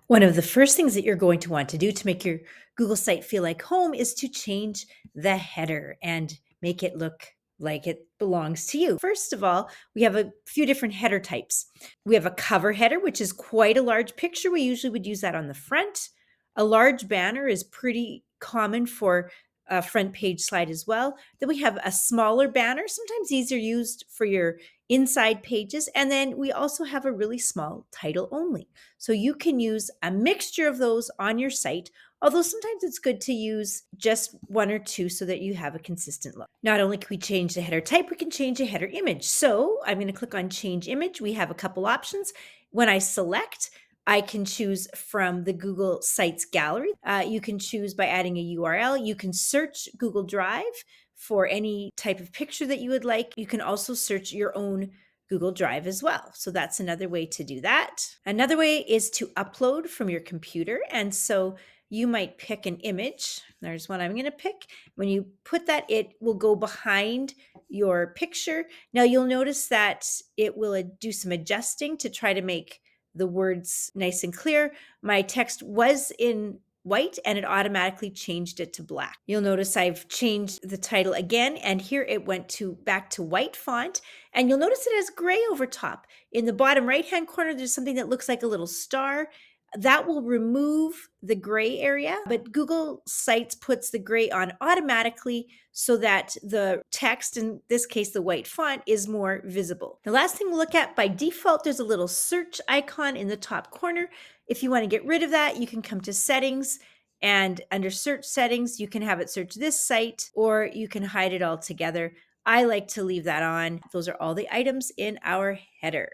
One of the first things that you're going to want to do to make your Google site feel like home is to change the header and make it look like it belongs to you. First of all, we have a few different header types. We have a cover header, which is quite a large picture. We usually would use that on the front. A large banner is pretty common for a front page slide as well. Then we have a smaller banner. Sometimes these are used for your inside pages. And then we also have a really small title only. So you can use a mixture of those on your site, although sometimes it's good to use just one or two so that you have a consistent look. Not only can we change the header type, we can change the header image. So I'm going to click on change image. We have a couple options. When I select, I can choose from the Google Sites gallery. You can choose by adding a URL. You can search Google Drive for any type of picture that you would like. You can also search your own Google Drive as well. So that's another way to do that. Another way is to upload from your computer. And so you might pick an image. There's one I'm going to pick. When you put that, it will go behind your picture. Now you'll notice that it will do some adjusting to try to make the words nice and clear. My text was in white and it automatically changed it to black. You'll notice I've changed the title again, and here it went back to white font, and you'll notice it has gray over top. In the bottom right hand corner, there's something that looks like a little star. That will remove the gray area, but Google Sites puts the gray on automatically so that the text, in this case the white font, is more visible. The last thing we'll look at, by default, there's a little search icon in the top corner. If you want to get rid of that, you can come to settings, and under search settings, you can have it search this site, or you can hide it altogether. I like to leave that on. Those are all the items in our header.